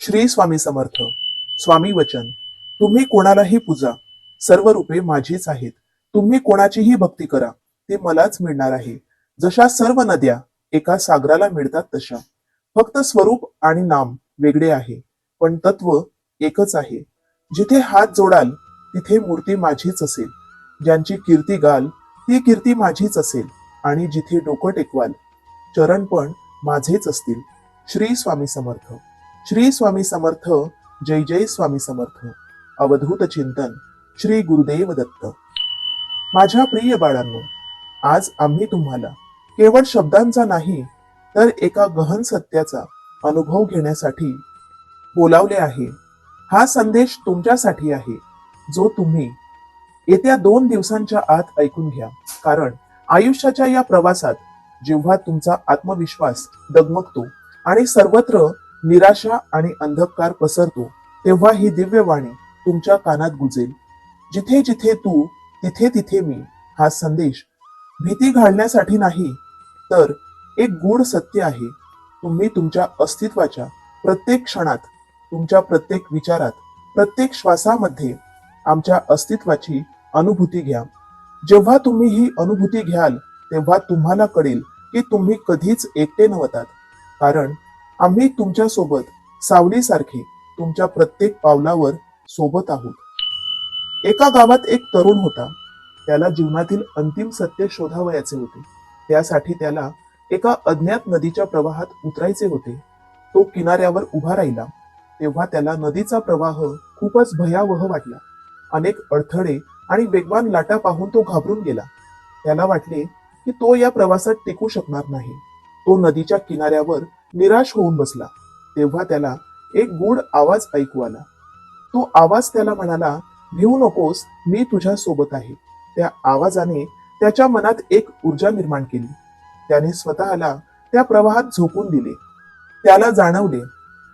श्री स्वामी समर्थ. स्वामी वचन. तुम्ही कोणालाही पूजा, सर्व रूपे माझीच आहेत. तुम्ही कोणाचीही भक्ती करा, ती मलाच मिळणार आहे. जशा सर्व नद्या एका सागराला मिळतात तशा. फक्त स्वरूप आणि नाम वेगळे आहे, पण तत्व एकच आहे. जिथे हात जोडाल तिथे मूर्ती माझीच असेल. ज्यांची कीर्ती गाल ती कीर्ती माझीच असेल. आणि जिथे डोकं टेकवाल चरण पण माझेच असतील. श्री स्वामी समर्थ. श्री स्वामी समर्थ. जय जय स्वामी समर्थ. अवधूत चिंतन श्री गुरुदेव दत्त. माझ्या प्रिय बाळांनो, आज आम्ही तुम्हाला केवळ शब्दांचा नाही तर एका गहन सत्याचा अनुभव घेण्यासाठी बोलावले आहे. हा संदेश तुमच्यासाठी आहे, जो तुम्ही येत्या 2 दिवसांच्या आत ऐकून घ्या. कारण आयुष्याच्या या प्रवासात जेव्हा तुमचा आत्मविश्वास डगमगतो आणि सर्वत्र निराशा आणि अंधकार पसरतो, तेव्हा ही दिव्यवाणी तुमच्या कानात गुंजेल. जिथे जिथे तू तिथे तिथे मी. हा संदेश भीती घालण्यासाठी नाही, तर एक गूढ सत्य आहे. तुम्ही तुमच्या अस्तित्वाच्या प्रत्येक क्षणात, तुमच्या प्रत्येक विचारात, प्रत्येक श्वासामध्ये आमच्या अस्तित्वाची अनुभूती घ्या. जेव्हा तुम्ही ही अनुभूती घ्याल, तेव्हा तुम्हाला कळेल की तुम्ही कधीच एकटे नव्हतात. कारण आम्ही तुमच्या सोबत सावलीसारखे तुमच्या प्रत्येक पावलावर सोबत आहोत. एका गावात एक तरुण होता. त्याला जीवनातील अंतिम सत्य शोधावयाचे होते. त्यासाठी त्याला एका अज्ञात नदीच्या प्रवाहात उतरायचे होते. तो किनाऱ्यावर उभा राहिला तेव्हा त्याला नदीचा प्रवाह खूपच भयावह वाटला. अनेक अडथळे आणि वेगवान लाटा पाहून तो घाबरून गेला. त्याला वाटले की तो या प्रवासात टिकू शकणार नाही. तो नदीच्या किनाऱ्यावर निराश होऊन बसला. तेव्हा त्याला एक गूढ आवाज ऐकू आला. तो आवाज त्याला म्हणाला, भिवू नकोस, मी तुझ्या सोबत आहे. त्या आवाजाने त्याच्या मनात एक ऊर्जा निर्माण केली. त्याने स्वतःला त्या प्रवाहात झोकून दिले. त्याला जाणवले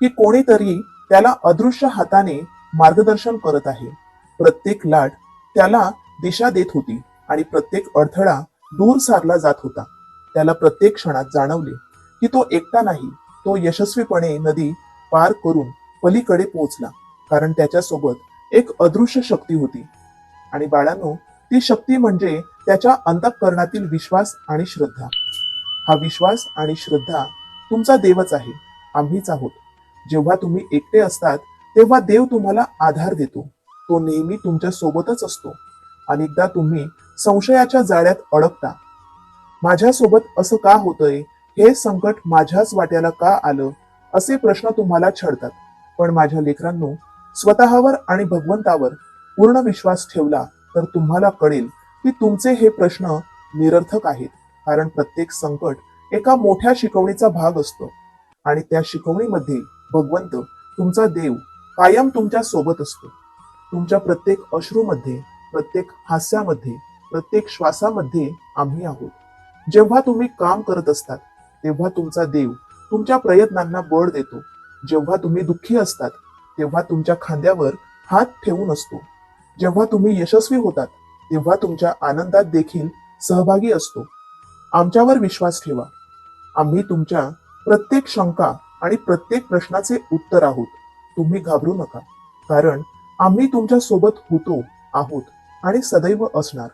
की कोणीतरी त्याला अदृश्य हाताने मार्गदर्शन करत आहे. प्रत्येक लाट त्याला दिशा देत होती आणि प्रत्येक अडथळा दूर सारला जात होता. त्याला प्रत्येक क्षणात जाणवले की तो एकटा नाही. तो यशस्वीपणे नदी पार करून पलीकडे पोहोचला, कारण त्याच्यासोबत एक अदृश्य शक्ती होती. आणि बाळांनो, ती शक्ती म्हणजे त्याच्या अंतःकरणातील विश्वास आणि श्रद्धा. हा विश्वास आणि श्रद्धा तुमचा देवच आहे, आम्हीच आहोत. जेव्हा तुम्ही एकटे असतात तेव्हा देव तुम्हाला आधार देतो. तो नेहमी तुमच्या सोबतच असतो. अनेकदा तुम्ही संशयाच्या जाळ्यात अडकता. माझ्यासोबत असं का होतंय, हे संकट माझ्याच वाट्याला का आलं, असे प्रश्न तुम्हाला छळतात. पण माझ्या लेकरांनो, स्वतःवर आणि भगवंतावर पूर्ण विश्वास ठेवला तर तुम्हाला कळेल की तुमचे हे प्रश्न निरर्थक आहेत. कारण प्रत्येक संकट एका मोठ्या शिकवणीचा भाग असतो. आणि त्या शिकवणीमध्ये भगवंत, तुमचा देव, कायम तुमच्या सोबत असतो. तुमच्या प्रत्येक अश्रूमध्ये, प्रत्येक हास्यामध्ये, प्रत्येक श्वासामध्ये आम्ही आहोत. जेव्हा तुम्ही काम करत असतात तेव्हा तुमचा देव तुमच्या प्रयत्नांना बळ देतो. जेव्हा तुम्ही दुःखी असतात तेव्हा तुमच्या खांद्यावर हात ठेवून असतो. जेव्हा तुम्ही यशस्वी होतात तेव्हा तुमच्या आनंदात देखील सहभागी असतो. आमच्यावर विश्वास ठेवा. आम्ही तुमच्या प्रत्येक शंका आणि प्रत्येक प्रश्नाचे उत्तर आहोत. तुम्ही घाबरू नका, कारण आम्ही तुमच्या सोबत होतो, आहोत आणि सदैव असणार.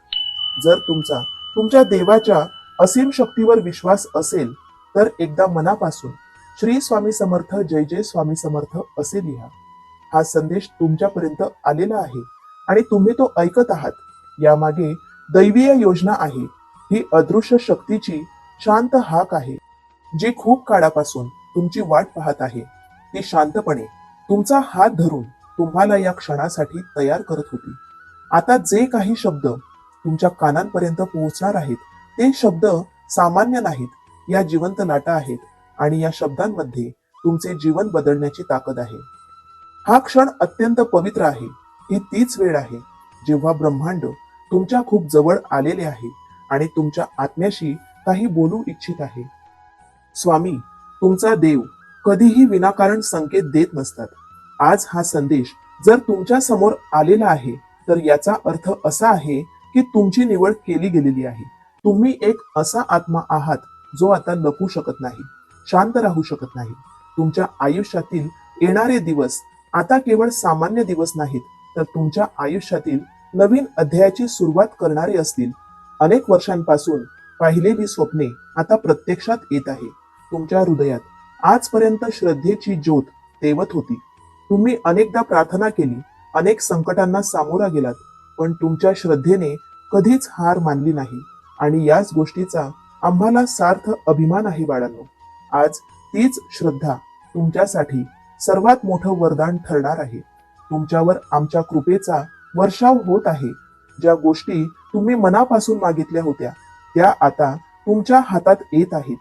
जर तुमच्या देवाच्या असीम शक्तीवर विश्वास असेल तर एकदा मनापासून श्री स्वामी समर्थ, जय जय स्वामी समर्थ असे लिहा. हा संदेश तुमच्यापर्यंत आलेला आहे आणि तुम्ही तो ऐकत आहात. यामागे दैवीय योजना आहे. ही अदृश्य शक्तीची शांत हाक आहे, जी खूप काळापासून तुमची वाट पाहत आहे. ती शांतपणे तुमचा हात धरून तुम्हाला या क्षणासाठी तयार करत होती. आता जे काही शब्द तुमच्या कानांपर्यंत पोहोचणार आहेत ते शब्द सामान्य नाहीत. या जिवंत लाटा आहेत आणि या शब्दांमध्ये तुमचे जीवन बदलण्याची ताकद आहे. हा क्षण अत्यंत पवित्र आहे. ही तीच वेळ आहे जेव्हा ब्रह्मांड तुमच्या खूप जवळ आलेले आहे आणि तुमच्या आत्म्याशी काही बोलू इच्छित आहे. स्वामी, तुमचा देव कधीही विनाकारण संकेत देत नसतात. आज हा संदेश जर तुमच्या समोर आलेला आहे तर याचा अर्थ असा आहे की तुमची निवड केली गेलेली आहे. तुम्ही एक असा आत्मा आहात जो आता लपू शकत नाही, शांत राहू शकत नाही. तुमच्या आयुष्यातील येणारे दिवस आता केवळ सामान्य दिवस नाहीत, तर तुमच्या आयुष्यातील नवीन अध्यायाची सुरुवात करणारे असतील. अनेक वर्षांपासून पाहिलेली स्वप्ने आता प्रत्यक्षात येत आहे. तुमच्या हृदयात आजपर्यंत श्रद्धेची ज्योत तेवत होती. तुम्ही अनेकदा प्रार्थना केली, अनेक संकटांना सामोरा गेलात, पण तुमच्या श्रद्धेने कधीच हार मानली नाही. आणि याच गोष्टीचा आम्हाला सार्थ अभिमान आहे बाळांनो. आज तीच श्रद्धा तुमच्यासाठी सर्वात मोठं वरदान ठरणार आहे. तुमच्यावर आमच्या कृपेचा वर्षाव होत आहे. ज्या गोष्टी तुम्ही मनापासून मागितल्या होत्या त्या आता तुमच्या हातात येत आहेत.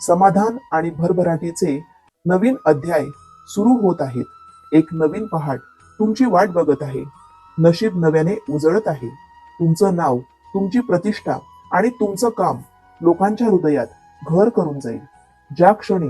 समाधान आणि भरभराटीचे नवीन अध्याय सुरू होत आहेत. एक नवीन पहाट तुमची वाट बघत आहे. नशीब नव्याने उजळत आहे. तुमचं नाव, तुमची प्रतिष्ठा आणि तुमचं काम लोकांच्या हृदयात घर करून जाईल. ज्या क्षणी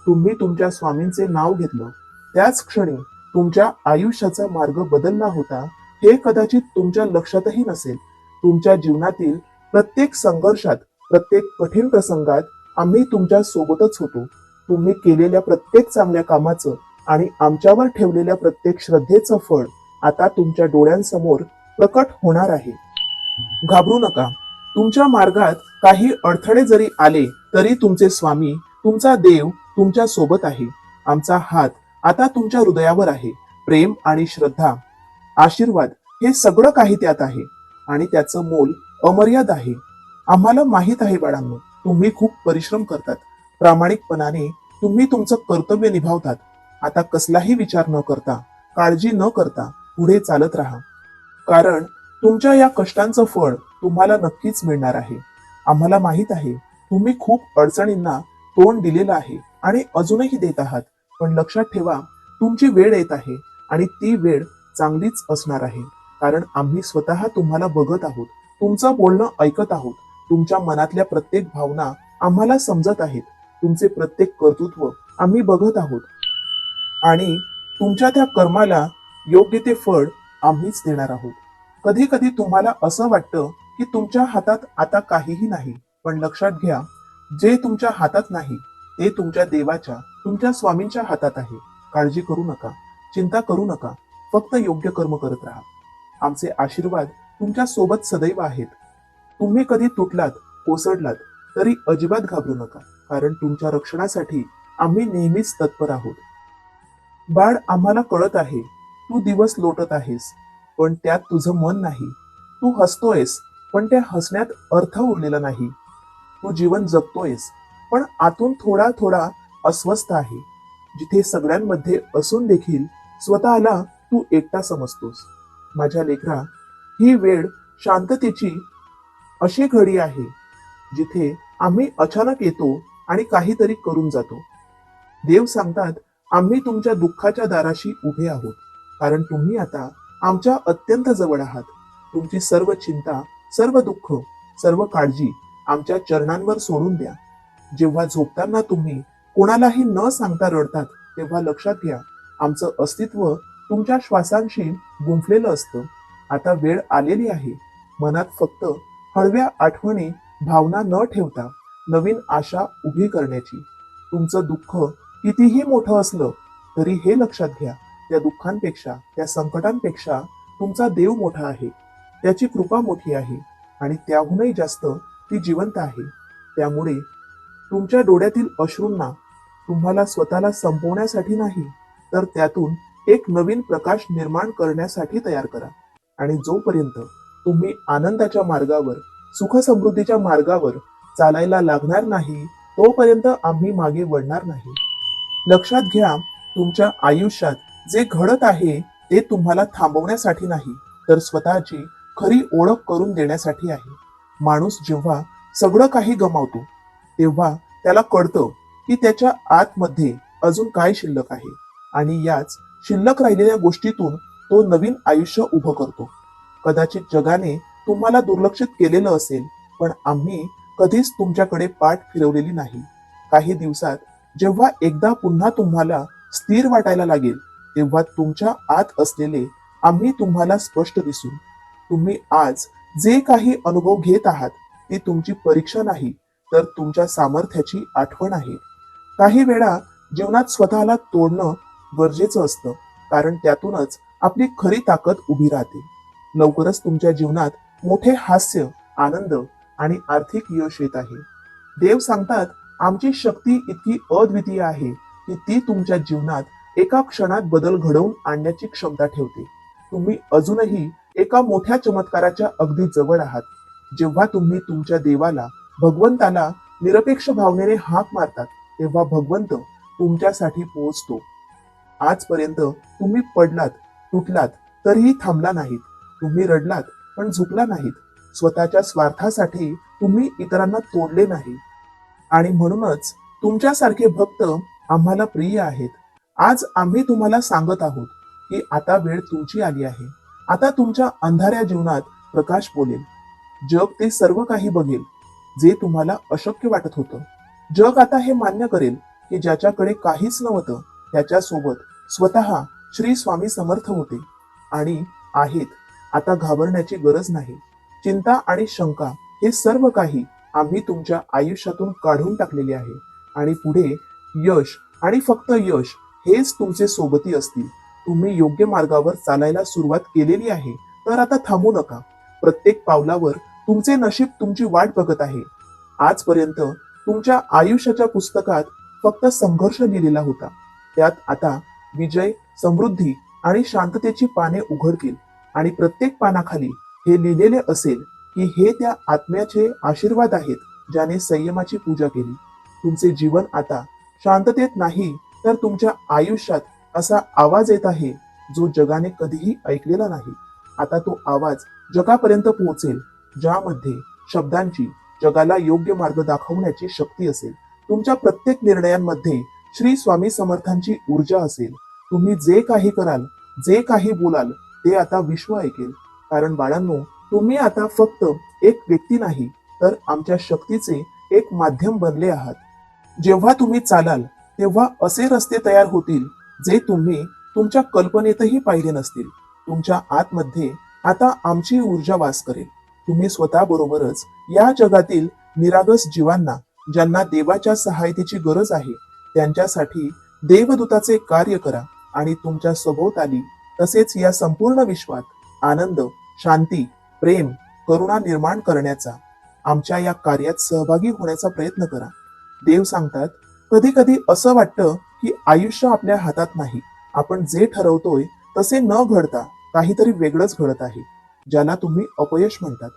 तुम्ही तुमच्या स्वामींचे नाव घेतलं त्याच क्षणी तुमच्या आयुष्याचा मार्ग बदलला होता हे कदाचित तुमच्या लक्षातही नसेल. तुमच्या जीवनातील प्रत्येक संघर्षात, प्रत्येक कठीण प्रसंगात आम्ही तुमच्या सोबतच होतो. तुम्ही केलेल्या प्रत्येक चांगल्या कामाचं आणि आमच्यावर ठेवलेल्या प्रत्येक श्रद्धेचं फळ आता तुमच्या डोळ्यांसमोर प्रकट होणार आहे. घाबरू नका. तुमच्या मार्गात काही अडथळे जरी आले तरी तुमचे स्वामी, तुमचा देव तुमच्या सोबत आहे. आमचा हात आता तुमच्या हृदयावर आहे. प्रेम आणि श्रद्धा, आशीर्वाद हे सगळं काही त्यात आहे आणि त्याचं मोल अमर्याद आहे. आम्हाला माहित आहे बाळांनो, तुम्ही खूप परिश्रम करतात. प्रामाणिकपणाने तुम्ही तुमचं कर्तव्य निभावतात. आता कसलाही विचार न करता, काळजी न करता पुढे चालत राहा. कारण तुमच्या या कष्टांचं फळ तुम्हाला नक्कीच मिळणार आहे. आम्हाला माहित आहे तुम्ही खूप अडचणींना तोंड दिलेलं आहे आणि अजूनही देत आहात. पण लक्षात ठेवा, तुमची वेळ येत आहे आणि ती वेळ चांगलीच असणार आहे. कारण आम्ही स्वतः तुम्हाला बघत आहोत, तुमचं बोलणं ऐकत आहोत. तुमच्या मनातल्या प्रत्येक भावना आम्हाला समजत आहेत. तुमचे प्रत्येक कर्तृत्व आम्ही बघत आहोत आणि तुमच्या त्या कर्माला योग्य ते फळ आम्हीच देणार आहोत. कधी कधी तुम्हाला असं वाटतं की तुमच्या हातात आता काहीही नाही, पण लक्षात घ्या, जे तुमच्या हातात नाही ते तुमच्या देवाच्या, तुमच्या स्वामींच्या हातात आहे. काळजी करू नका, चिंता करू नका, फक्त योग्य कर्म करत राहा. आमचे आशीर्वाद तुमच्या सोबत सदैव आहेत. तुम्ही कधी तुटलात, कोसळलात तरी अजिबात घाबरू नका, कारण तुमच्या रक्षणासाठी आम्ही नेहमीच तत्पर आहोत. बाळ, आम्हाला कळत आहे तू दिवस लोटत आहेस, पण त्यात तुझं मन नाही. तू हसतोयस, पण त्या हसण्यात अर्थ उरलेला नाही. तू जीवन जगतोयस, पण आतून थोडा थोडा अस्वस्थ आहे. जिथे सगळ्यांमध्ये असून देखील स्वतःला तू एकटा समजतोस. माझ्या लेकरा, ही वेळ शांततेची अशी घडी आहे जिथे आम्ही अचानक येतो आणि काहीतरी करून जातो. देव सांगतात, आम्ही तुमच्या दुःखाच्या दाराशी उभे आहोत, कारण तुम्ही आता आमच्या अत्यंत जवळ आहात. तुमची सर्व चिंता, सर्व दुःख, सर्व काळजी आमच्या चरणांवर सोडून द्या. जेव्हा झोपताना तुम्ही कोणालाही न सांगता रडतात, तेव्हा लक्षात घ्या, आमचं अस्तित्व तुमच्या श्वासांशी गुंफलेलं असतं. आता वेळ आलेली आहे. मनात फक्त हळव्या आठवणी, भावना न ठेवता नवीन आशा उभी करण्याची. तुमचं दुःख कितीही मोठं असलं तरी हे लक्षात घ्या, त्या दुःखांपेक्षा, त्या संकटांपेक्षा तुमचा देव मोठा आहे. त्याची कृपा मोठी आहे आणि त्याहूनही जास्त ती जिवंत आहे. त्यामुळे तुमच्या डोळ्यातील अश्रूंना तुम्हाला स्वतःला संपवण्यासाठी नाही, तर त्यातून एक नवीन प्रकाश निर्माण करण्यासाठी तयार करा. आणि जोपर्यंत तुम्ही आनंदाच्या मार्गावर, सुख समृद्धीच्या मार्गावर चालायला लागणार नाही, तोपर्यंत आम्ही मागे वळणार नाही. लक्षात घ्या, तुमच्या आयुष्यात जे घडत आहे ते तुम्हाला थांबवण्यासाठी नाही, तर स्वतःची खरी ओळख करून देण्यासाठी आहे. माणूस जेव्हा सगळं काही गमावतो तेव्हा त्याला कळतं की त्याच्या आतमध्ये अजून काय शिल्लक आहे, आणि याच शिल्लक राहिलेल्या गोष्टीतून तो नवीन आयुष्य उभं करतो. कदाचित जगाने तुम्हाला दुर्लक्षित केलेलं असेल, पण आम्ही कधीच तुमच्याकडे पाठ फिरवलेली नाही. काही दिवसात जेव्हा एकदा पुन्हा तुम्हाला स्थिर वाटायला लागेल, तेव्हा तुमच्या आत असलेले आम्ही तुम्हाला स्पष्ट दिसू. तुम्ही आज जे काही अनुभव घेत आहात ती तुमची परीक्षा नाही, तर तुमच्या सामर्थ्याची आठवण आहे. काही वेळा जीवनात स्वतःला तोडणं गरजेचं असतं, कारण त्यातूनच आपली खरी ताकद उभी राहते. लवकरच तुमच्या जीवनात मोठे हास्य, आनंद आणि आर्थिक यश येत आहे. देव सांगतात, आमची शक्ती इतकी अद्वितीय आहे की ती तुमच्या जीवनात एका क्षणात बदल घडवून आणण्याची क्षमता ठेवते. तुम्ही अजूनही एका मोठ्या चमत्काराच्या अगदी जवळ आहात. जेव्हा तुम्ही तुमच्या देवाला, भगवंताला निरपेक्ष भावनेने हाक मारतात, तेव्हा भगवंत तुमच्यासाठी पोहोचतो. आजपर्यंत तुम्ही पडलात, तुटलात, तरीही थांबला नाहीत. तुम्ही रडलात, पण झुकला नाहीत. स्वतःच्या स्वार्थासाठी तुम्ही इतरांना तोडले नाही. आणि म्हणूनच तुमच्यासारखे भक्त आम्हाला प्रिय आहेत. आज आम्ही तुम्हाला सांगत आहोत की आता वेळ तुमची आली आहे. आता तुमच्या अंधाऱ्या जीवनात प्रकाश बोलेल. जग ते सर्व काही बघेल जे तुम्हाला अशक्य वाटत होतं. जग आता हे मान्य करेल की ज्याच्याकडे काहीच नव्हतं त्याच्यासोबत स्वतः श्री स्वामी समर्थ होते आणि आहेत. आता घाबरण्याची गरज नाही. चिंता आणि शंका हे सर्व काही आम्ही तुमच्या आयुष्यातून काढून टाकलेले आहे आणि पुढे यश आणि फक्त यश हेच तुमचे सोबती असतील. तुम्ही योग्य मार्गावर चालायला सुरुवात केलेली आहे, तर आता थांबू नका. प्रत्येक पावलावर तुमचे नशीब तुमची वाट बघत आहे. आजपर्यंत तुमच्या आयुष्याच्या पुस्तकात फक्त संघर्ष लिहिलेला होता. त्यात आता विजय, समृद्धी आणि शांततेची पाने उघडतील आणि प्रत्येक पानाखाली हे लिहिलेले असेल की हे त्या आत्म्याचे आशीर्वाद आहेत ज्याने संयमाची पूजा केली. तुमचे जीवन आता शांततेत नाही, तर तुमच्या आयुष्यात असा आवाज येत आहे जो जगाने कधीही ऐकलेला नाही. आता तो आवाज जगापर्यंत पोहोचेल, ज्यामध्ये शब्दांची जगाला योग्य मार्ग दाखवण्याची शक्ती असेल. तुमच्या प्रत्येक निर्णयांमध्ये श्री स्वामी समर्थांची ऊर्जा असेल. तुम्ही जे काही कराल, जे काही बोलाल, ते आता विश्व ऐकेल. कारण बाळांनो, तुम्ही आता फक्त एक व्यक्ती नाही, तर आमच्या शक्तीचे एक माध्यम बनले आहात. जेव्हा तुम्ही चालाल तेव्हा असे रस्ते तयार होतील जे तुम्ही तुमच्या कल्पनेतही पाहिले नसतील. तुमच्या आतमध्ये आता आमची ऊर्जा वास करेल. तुम्ही स्वतःबरोबरच या जगातील निरागस जीवांना, ज्यांना देवाच्या सहायतेची गरज आहे, त्यांच्यासाठी देवदूताचे कार्य करा आणि तुमच्या सभोवताली तसेच या संपूर्ण विश्वात आनंद, शांती, प्रेम, करुणा निर्माण करण्याचा, आमच्या या कार्यात सहभागी होण्याचा प्रयत्न करा. देव सांगतात, कधी कधी असं वाटतं की आयुष्य आपल्या हातात नाही. आपण जे ठरवतोय तसे न घडता काहीतरी वेगळंच घडत आहे, ज्याला तुम्ही अपयश म्हणतात.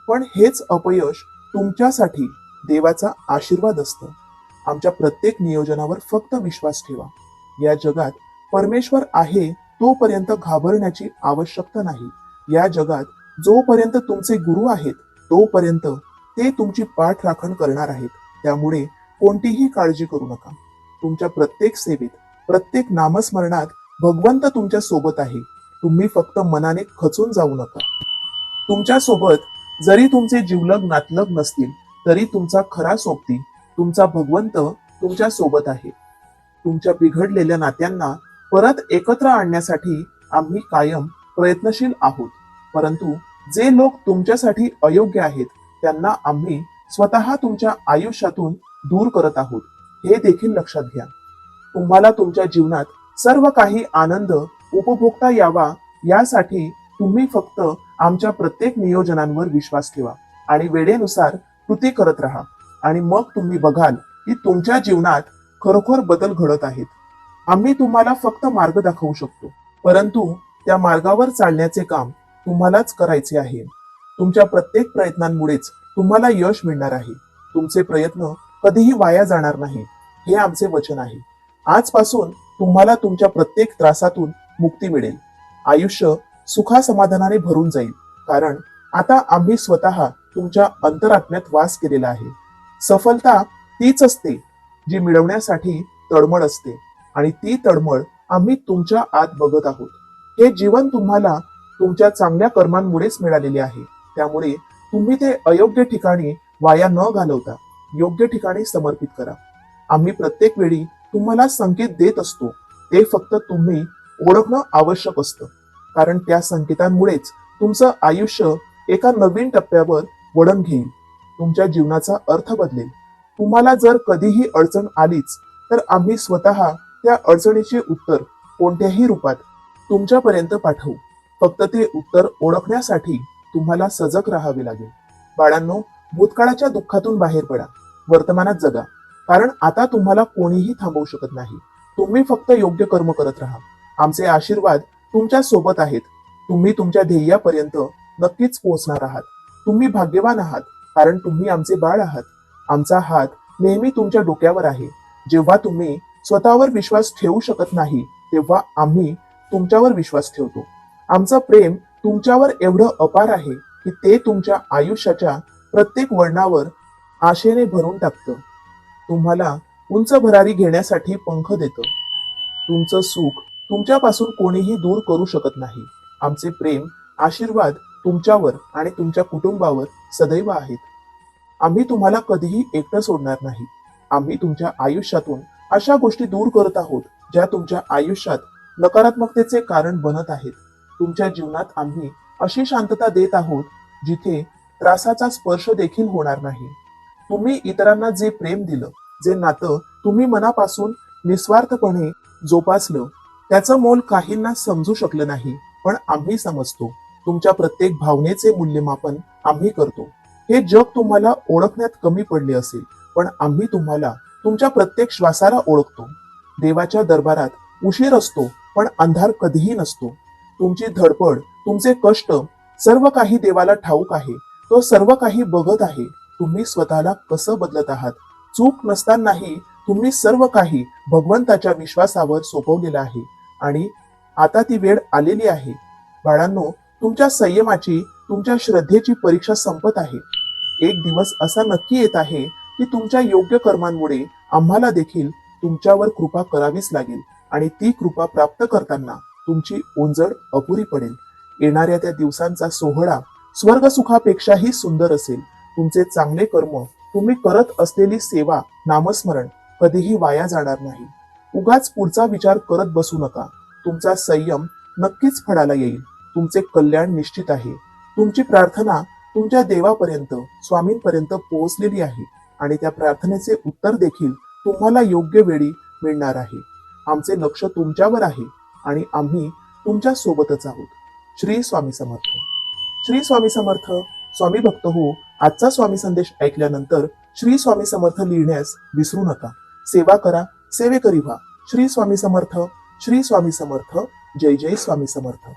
पण हेच अपयश तुमच्यासाठी देवाचा आशीर्वाद असतं. आमच्या प्रत्येक नियोजनावर फक्त विश्वास ठेवा. या जगात परमेश्वर आहे तोपर्यंत घाबरण्याची आवश्यकता नाही. या जगात जोपर्यंत तुमचे गुरु आहेत तोपर्यंत ते तुमची पाठराखण करणार आहेत. त्यामुळे कोणतीही काळजी करू नका. तुमच्या प्रत्येक सेवेत, प्रत्येक नामस्मरणात भगवंत तुमच्या सोबत आहे. तुम्ही फक्त मनाने खचून जाऊ नका. तुमच्या सोबत जरी तुमचे जिवलग नातलग नसतील, तरी तुमचा खरा सोबती, तुमचा भगवंत तुमच्या सोबत आहे. तुमच्या बिघडलेल्या नात्यांना परत एकत्र आणण्यासाठी आम्ही कायम प्रयत्नशील आहोत. परंतु जे लोक तुमच्यासाठी अयोग्य आहेत त्यांना आम्ही स्वतः तुमच्या आयुष्यातून दूर करत आहोत, हे देखील लक्षात घ्या. तुम्हाला तुमच्या जीवनात सर्व काही आनंद उपभोगता यावा यासाठी तुम्ही फक्त आमच्या प्रत्येक नियोजनांवर विश्वास ठेवा आणि वेळेनुसार कृती करत राहा. आणि मग तुम्ही बघाल की तुमच्या जीवनात खरोखर बदल घडत आहेत. आम्ही तुम्हाला फक्त मार्ग दाखवू शकतो, परंतु त्या मार्गावर चालण्याचे काम तुम्हालाच करायचे आहे. तुमच्या प्रत्येक प्रयत्नांमुळेच तुम्हाला यश मिळणार आहे. तुमचे प्रयत्न कधीही वाया जाणार नाही, हे आमचे वचन आहे. आजपासून तुम्हाला तुमच्या प्रत्येक त्रासातून मुक्ती मिळेल. आयुष्य सुखासमाधानाने भरून जाईल, कारण आता आम्ही स्वतः तुमच्या अंतरात्म्यात वास केलेला आहे. सफलता तीच असते जी मिळवण्यासाठी तळमळ असते, आणि ती तळमळ आम्ही तुमच्या आत बघत आहोत. हे जीवन तुम्हाला तुमच्या चांगल्या कर्मांमुळेच मिळालेले आहे. त्यामुळे तुम्ही ते अयोग्य ठिकाणी वाया न घालवता योग्य ठिकाणी समर्पित करा. आम्ही प्रत्येक वेळी तुम्हाला संकेत देत असतो, ते फक्त तुम्ही ओळखणं आवश्यक असतं, कारण त्या संकेतांमुळेच तुमचं आयुष्य एका नवीन टप्प्यावर वळण घेईल. तुमच्या जीवनाचा अर्थ बदलेल. तुम्हाला जर कधीही अडचण आलीच तर आम्ही स्वतः त्या अडचणीचे उत्तर कोणत्याही रूपात तुमच्यापर्यंत पाठवू. फक्त ते उत्तर ओळखण्यासाठी तुम्हाला सजग राहावे लागेल. बाळांनो, भूतकाळाच्या दुःखातून बाहेर पडा, वर्तमानात जगा, कारण आता तुम्हाला कोणीही थांबवू शकत नाही. तुम्ही फक्त योग्य कर्म करत राहा. आमचे आशीर्वाद तुमच्या सोबत आहेत. तुम्ही तुमच्या ध्येयापर्यंत नक्कीच पोहोचणार आहात. तुम्ही भाग्यवान आहात, कारण तुम्ही आमचे बाळ आहात. आमचा हात नेहमी तुमच्या डोक्यावर आहे. जेव्हा तुम्ही स्वतःवर विश्वास ठेवू शकत नाही, तेव्हा आम्ही तुमच्यावर विश्वास ठेवतो. आमचं प्रेम तुमच्यावर एवढं अपार आहे की ते तुमच्या आयुष्याच्या प्रत्येक वळणावर आशेने भरून टाकतं. तुम्हाला उंच भरारी घेण्यासाठी पंख देतं. तुमचं सुख तुमच्यापासून कोणीही दूर करू शकत नाही. आमचे प्रेम, आशीर्वाद तुमच्यावर आणि तुमच्या कुटुंबावर सदैव आहेत. आम्ही तुम्हाला कधीही एकटं सोडणार नाही. आम्ही तुमच्या आयुष्यातून अशा गोष्टी दूर करत आहोत ज्या तुमच्या आयुष्यात नकारात्मकतेचे कारण बनत आहेत. तुमच्या जीवनात आम्ही अशी शांतता देत आहोत जिथे त्रासाचा स्पर्श देखील होणार नाही. तुम्ही इतरांना जे प्रेम दिलं, जे नातं तुम्ही मनापासून निस्वार्थपणे जोपासलं, त्याचं मोल काहींना समजू शकलं नाही, पण आम्ही समजतो. तुमच्या प्रत्येक भावनेचे मूल्यमापन आम्ही करतो. हे जग तुम्हाला ओळखण्यात कमी पडले असेल, पण आम्ही तुम्हाला तुमच्या प्रत्येक श्वासाला ओळखतो. देवाच्या दरबारात उशीर असतो, पण अंधार कधीही नसतो. तुमची धडपड, तुमचे कष्ट, सर्व काही देवाला ठाऊक आहे. तो सर्व काही बघत आहे. तुम्ही स्वतःला कसं बदलत आहात. चूक नसतानाही तुम्ही सर्व काही भगवंताच्या विश्वासावर सोपवलेलं आहे आणि आता ती वेळ आलेली आहे. बाळांनो, तुमच्या संयमाची, तुमच्या श्रद्धेची परीक्षा संपत आहे. एक दिवस असा नक्की येत आहे की तुमच्या योग्य कर्मांमुळे आम्हाला देखील तुमच्यावर कृपा करावीच लागेल आणि ती कृपा प्राप्त करताना तुमची ओंजळ अपुरी पडेल. येणाऱ्या त्या दिवसांचा सोहळा स्वर्ग सुखापेक्षाही सुंदर असेल. तुमचे चांगले कर्म, तुम्ही करत असलेली सेवा, नामस्मरण कधीही वाया जाणार नाही. उगाच पुढचा विचार करत बसू नका. तुमचा संयम नक्कीच फळाला येईल. तुमचे कल्याण निश्चित आहे. तुमची प्रार्थना तुमच्या देवापर्यंत, स्वामींपर्यंत पोहोचलेली आहे आणि त्या प्रार्थनेचे उत्तर देखील तुम्हाला योग्य वेळी मिळणार आहे. आमचे लक्ष तुमच्यावर आहे आणि आम्ही तुमच्या सोबतच आहोत. श्री स्वामी समर्थ. श्री स्वामी समर्थ. स्वामी भक्त हो. आजचा स्वामी संदेश ऐकल्यानंतर श्री स्वामी समर्थ लिहिण्यास विसरू नका. सेवा करा, सेवेकरी व्हा. श्री स्वामी समर्थ. श्री स्वामी समर्थ. जय जय स्वामी समर्थ.